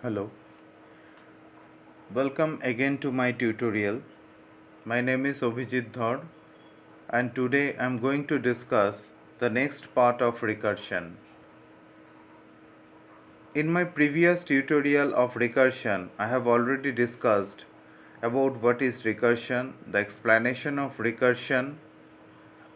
Hello, welcome again to my tutorial. My name is Abhijit Dhar and today I am going to discuss the next part of recursion. In my previous tutorial of recursion, I have already discussed about what is recursion, the explanation of recursion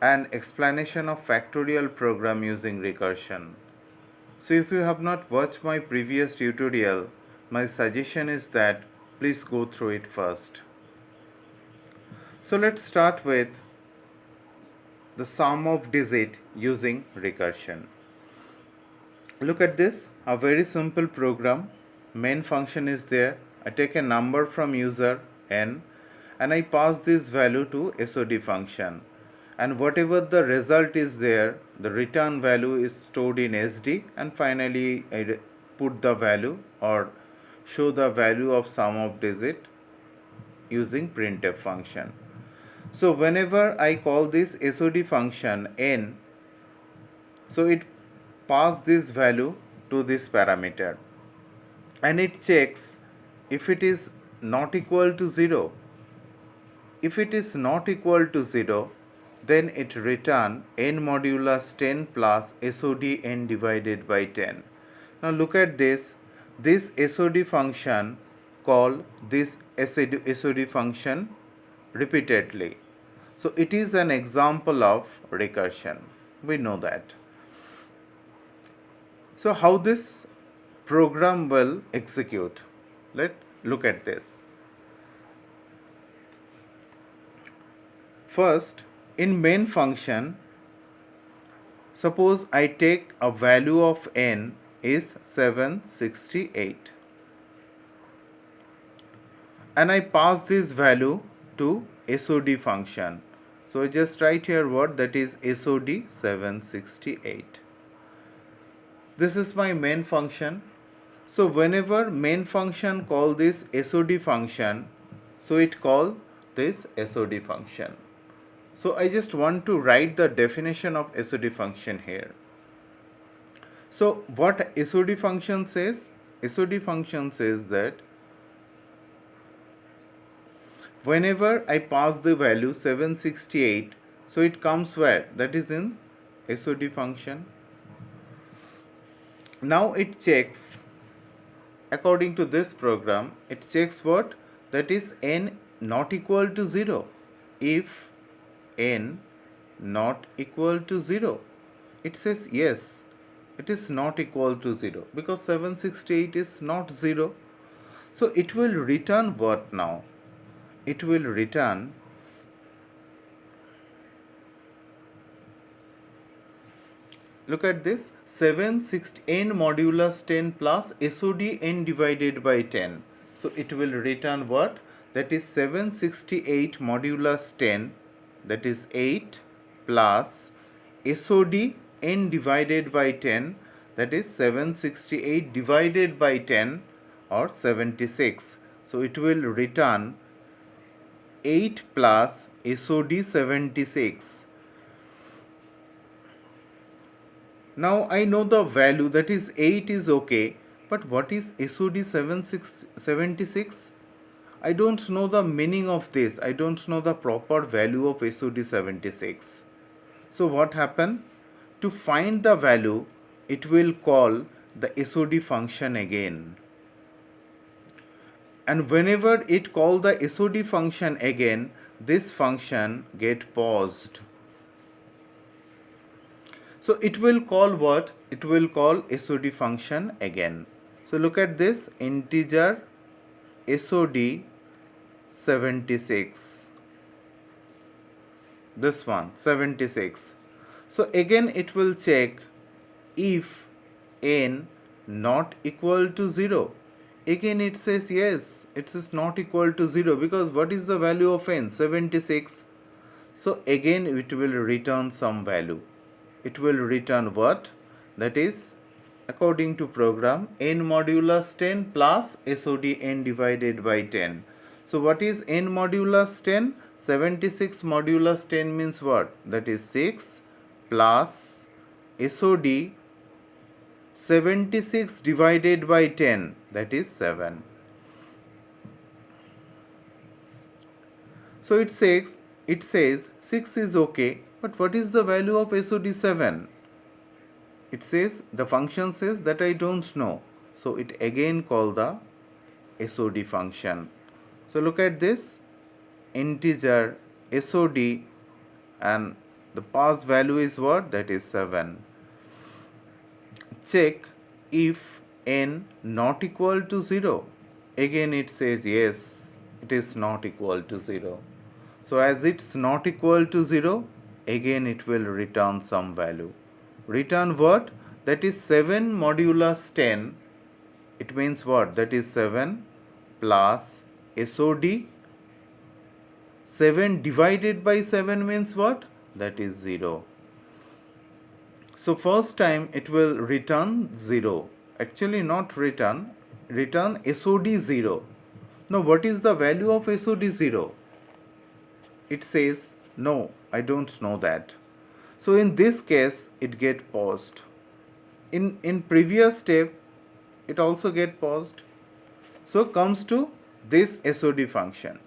and explanation of factorial program using recursion. So if you have not watched my previous tutorial, my suggestion is that please go through it first. So let's start with the sum of digit using recursion. Look at this, a very simple program. Main function is there. I take a number from user n and I pass this value to SOD function. And whatever the result is there, the return value is stored in SD and finally I put the value or show the value of sum of digit using printf function. So whenever I call this SOD function n, so it pass this value to this parameter and it checks if it is not equal to 0. If it is not equal to 0, then it return n modulus 10 plus SOD n divided by 10. Now look at this SOD function call this SOD function repeatedly. So it is an example of recursion. We know that. So how this program will execute? Let's look at this. First, in main function, suppose I take a value of n is 768 and I pass this value to SOD function. So I just write here word that is SOD 768. This is my main function. So whenever main function call this SOD function, so it call this SOD function. So I just want to write the definition of SOD function here. So what SOD function says? SOD function says that whenever I pass the value 768, so it comes where? That is in SOD function. Now it checks, according to this program, it checks what? That is n not equal to 0. If n not equal to 0, it says yes, it is not equal to 0 because 768 is not 0. So it will return what now? It will return look at this 760 n modulus 10 plus SOD n divided by 10. So it will return what? That is 768 modulus 10, that is 8 plus SOD n divided by 10, that is 768 divided by 10 or 76. So it will return 8 plus SOD 76. Now I know the value, that is 8 is okay, but what is SOD 76? I don't know the meaning of this. I don't know the proper value of SOD 76. So what happened? To find the value, it will call the SOD function again. And whenever it call the SOD function again, this function get paused. So it will call what? It will call SOD function again. So look at this integer SOD 76. This one 76. So again it will check if n not equal to 0. Again it says yes, it is not equal to 0 because what is the value of n? 76. So again it will return some value. It will return what? That is, according to program, n modulus 10 plus SOD n divided by 10. So what is n modulus 10? 76 modulus 10 means what? That is 6 plus SOD 76 divided by 10, that is 7. So it says 6 is okay, but what is the value of SOD 7? It says, the function says that I don't know. So it again call the SOD function. So look at this, integer SOD, and the pass value is what? That is 7. Check if n not equal to 0. Again it says yes, it is not equal to 0. So as it's not equal to 0, again it will return some value. Return what? That is 7 modulus 10. It means what? That is 7 plus SOD. 7 divided by 7 means what? That is 0. So first time it will return 0. Actually not return SOD 0. Now what is the value of SOD 0? It says no, I don't know that. So in this case it get paused. In previous step it also get paused. So comes to this SOD function.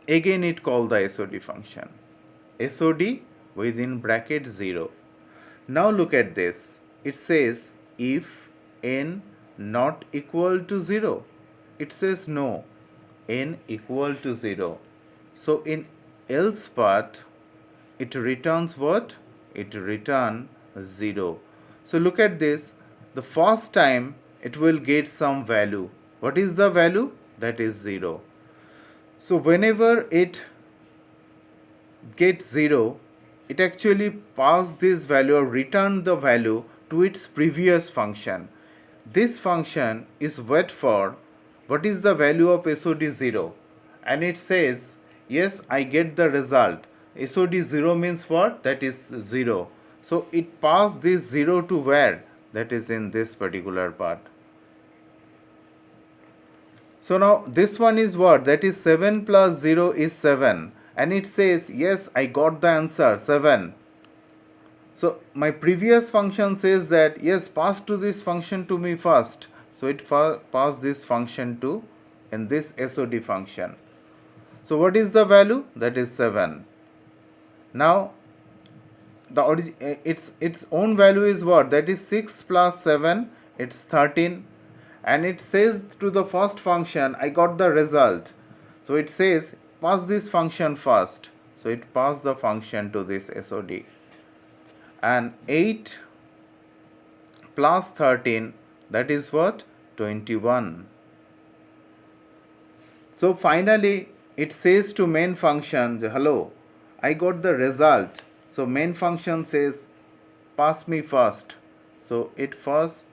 Again it call the SOD function. SOD within bracket 0. Now look at this. It says if n not equal to 0. It says no, n equal to 0. So in else part it returns what? It return 0. So look at this. The first time it will get some value. What is the value? That is 0. So whenever it gets 0, it actually pass this value or return the value to its previous function. This function is wait for what is the value of SOD 0, and it says yes, I get the result. SOD 0 means what? That is 0. So it pass this 0 to where? That is in this particular part. So now this one is what? That is 7 plus 0 is 7. And it says, yes, I got the answer, 7. So my previous function says that, yes, pass to this function to me first. So it pass this function to in this SOD function. So what is the value? That is 7. Now its own value is what? That is 6 plus 7, it's 13. And it says to the first function, I got the result. So it says pass this function first. So it passed the function to this SOD. And 8 plus 13, that is what? 21. So finally it says to main function, hello, I got the result. So main function says pass me first. So it first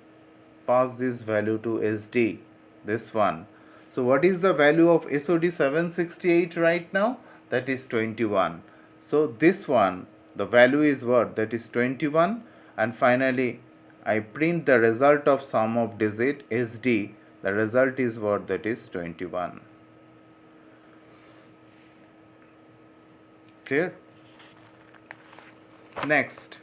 pass this value to SD, this one. So what is the value of SOD 768 right now? That is 21. So this one, the value is what? That is 21. And finally I print the result of sum of digit SD. The result is what? That is 21. Clear? Next.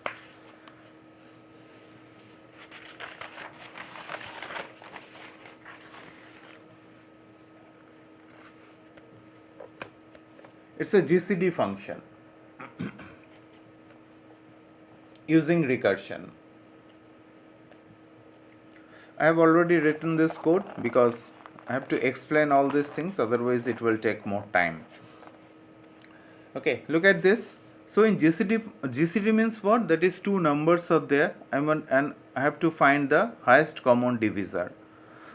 It's a GCD function using recursion. I have already written this code because I have to explain all these things, otherwise it will take more time. Okay, look at this. So in GCD means what? That is two numbers are there, and I have to find the highest common divisor.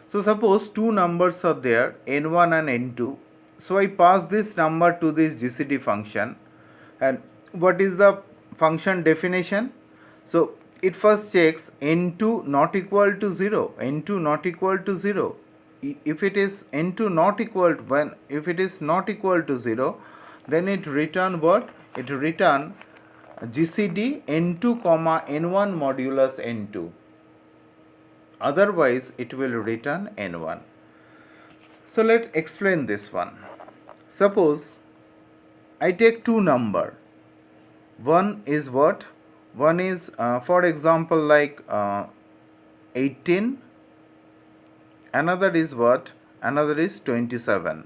So suppose two numbers are there, n1 and n2. So I pass this number to this GCD function, and what is the function definition? So it first checks n2 not equal to 0, n2 not equal to 0. If it is n2 not equal to, if it is not equal to 0, then it return what? It return GCD n2 comma n1 modulus n2. Otherwise it will return n1. So let's explain this one. Suppose I take two number. One is what? One is for example like 18, another is what? Another is 27.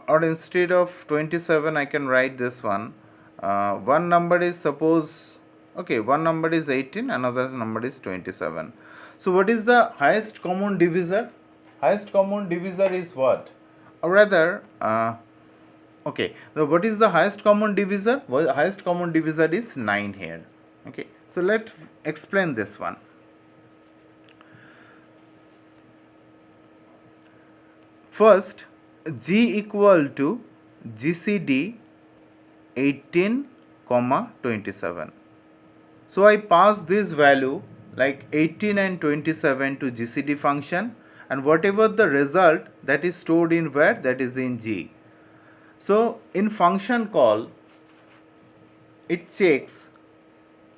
Or instead of 27 I can write this one. One number is, suppose, okay, one number is 18, another number is 27. So what is the highest common divisor? Highest common divisor is what? Or rather, okay, so what is the highest common divisor? Well, highest common divisor is 9 here. Okay, so let's explain this one. First, G equal to GCD 18, 27. So I pass this value like 18 and 27 to GCD function, and whatever the result, that is stored in where? That is in G. So in function call, it checks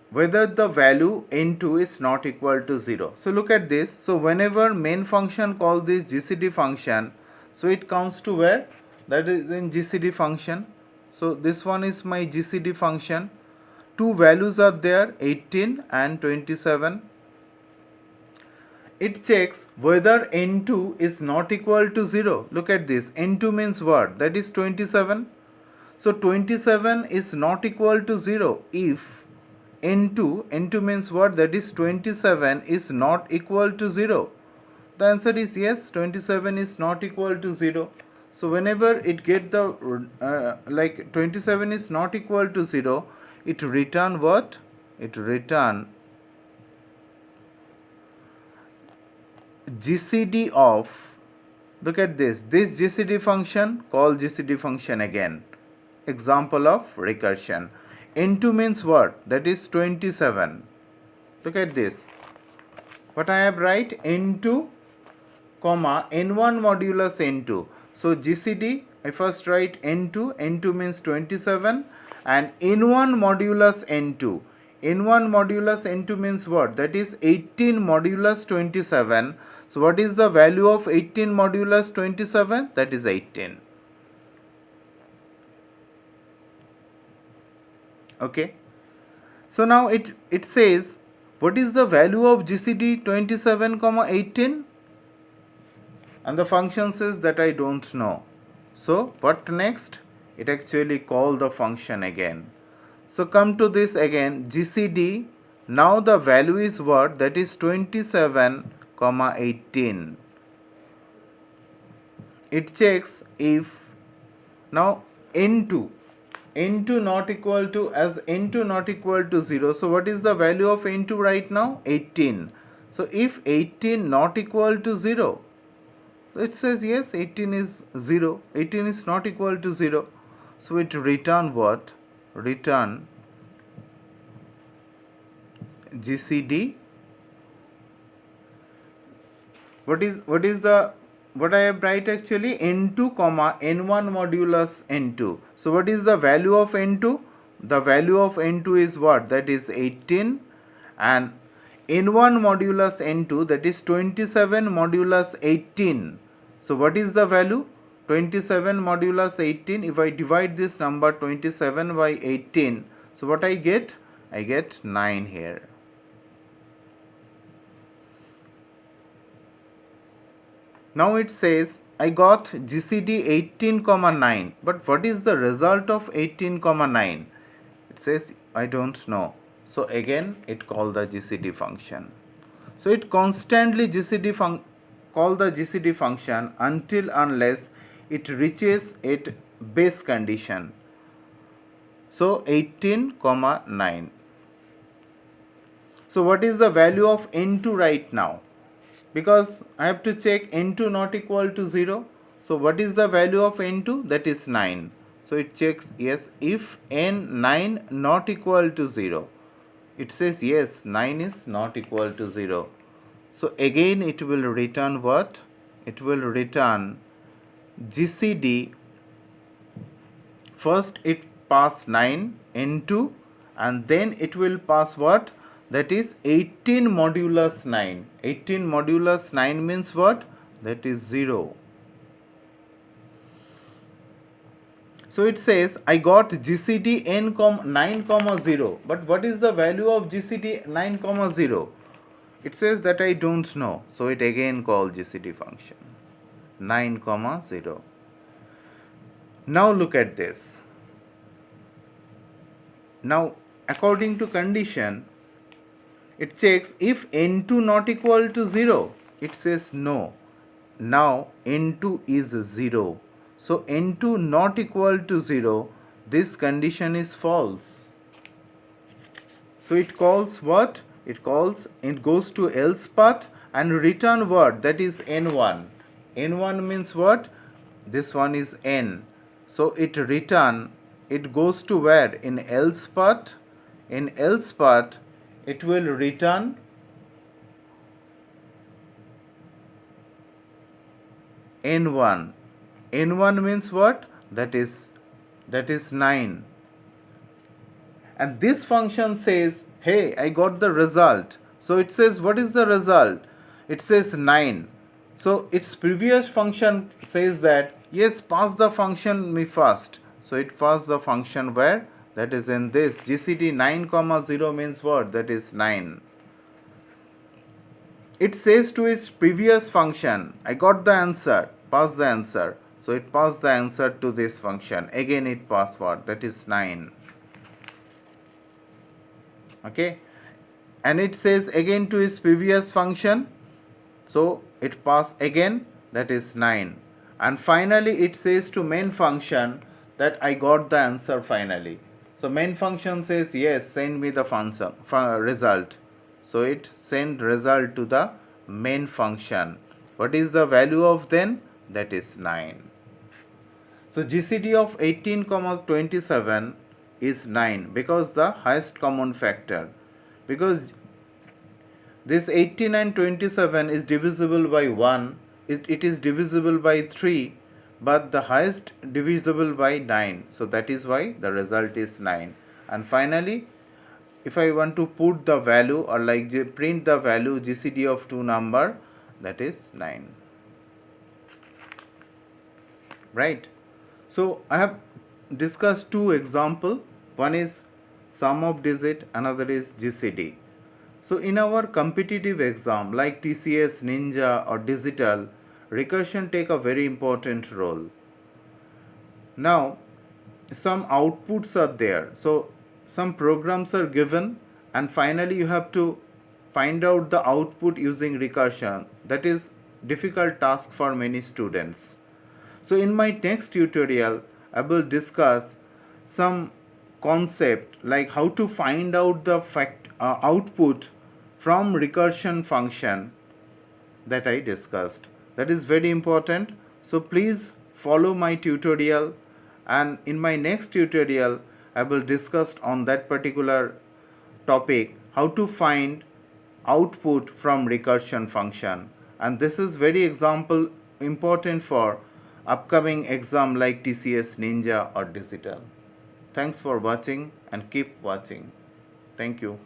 whether the value n2 is not equal to 0. So look at this. So whenever main function call this GCD function, so it comes to where? That is in GCD function. So this one is my GCD function. Two values are there, 18 and 27. It checks whether n2 is not equal to 0. Look at this. n2 means what? That is 27. So 27 is not equal to 0 if n2 means what? That is 27 is not equal to 0. The answer is yes, 27 is not equal to 0. So whenever it get the like 27 is not equal to 0, it return what? It return GCD of, look at this GCD function, call GCD function again. Example of recursion. n2 means what? That is 27. Look at this. What I have write? n2 comma n1 modulus n2. So GCD, I first write n2 means 27, and n1 modulus n2. n1 modulus n2 means what? That is 18 modulus 27. So what is the value of 18 modulus 27? That is 18. Okay. So now it says, what is the value of GCD 27, 18? And the function says that I don't know. So what next? It actually call the function again. So come to this again, GCD. Now the value is what? That is 27, 18. It checks if now n2 not equal to, as n2 not equal to 0. So what is the value of n2 right now? 18. So if 18 not equal to 0, it says yes, 18 is 0. 18 is not equal to 0. So it return what? Return GCD. What I have write actually? n2 comma n1 modulus n2. So what is the value of n2? The value of n2 is what? That is 18, and n1 modulus n2, that is 27 modulus 18. So what is the value? 27 modulus 18. If I divide this number 27 by 18, so what I get? I get 9 here. Now it says I got GCD 18, 9. But what is the result of 18, 9? It says I don't know. So again it call the GCD function. So it constantly call the GCD function until unless it reaches its base condition. So 18, 9. So what is the value of n2 right now? Because I have to check n2 not equal to 0. So what is the value of n2? That is 9. So it checks yes, if n9 not equal to 0. It says yes, 9 is not equal to 0. So again it will return what? It will return GCD. First it pass 9 n2, and then it will pass what? That is 18 modulus 9. 18 modulus 9 means what? That is 0. So it says I got GCD n 9 comma 0, but what is the value of GCD 9 comma 0? It says that I don't know, so it again calls GCD function 9 comma 0. Now look at this. Now according to condition, it checks if n2 not equal to 0. It says no. Now n2 is 0. So n2 not equal to 0, this condition is false. So it calls what? It goes to else part and return word, that is n1. n1 means what? This one is n. So it goes to where? In else part. In else part, it will return n1. n1 means what? That is 9. And this function says, hey, I got the result. So it says, what is the result? It says 9. So its previous function says that, yes, pass the function me first. So it passed the function where? That is in this. GCD 9 comma 0 means what? That is 9. It says to its previous function, I got the answer, pass the answer. So it passed the answer to this function. Again it passed what? That is 9. Okay. And it says again to its previous function. So it passed again, that is 9. And finally it says to main function that I got the answer finally. So main function says, yes, send me the function result. So it send result to the main function. What is the value of then? That is 9. So GCD of 18, 27 is 9 because the highest common factor. Because this 18 and 27 is divisible by 1, it is divisible by 3, but the highest divisible by 9. So that is why the result is 9. And finally, if I want to put the value or like print the value GCD of 2 number, that is 9. Right? So I have discussed two examples. One is sum of digit, another is GCD. So in our competitive exam like TCS, Ninja or Digital, recursion take a very important role. Now some outputs are there. So some programs are given and finally you have to find out the output using recursion. That is difficult task for many students. So in my next tutorial, I will discuss some concept like how to find out the output from recursion function that I discussed. That is very important. So please follow my tutorial, and in my next tutorial, I will discuss on that particular topic how to find output from recursion function. And this is very example important for upcoming exam like TCS, Ninja or Digital. Thanks for watching and keep watching. Thank you.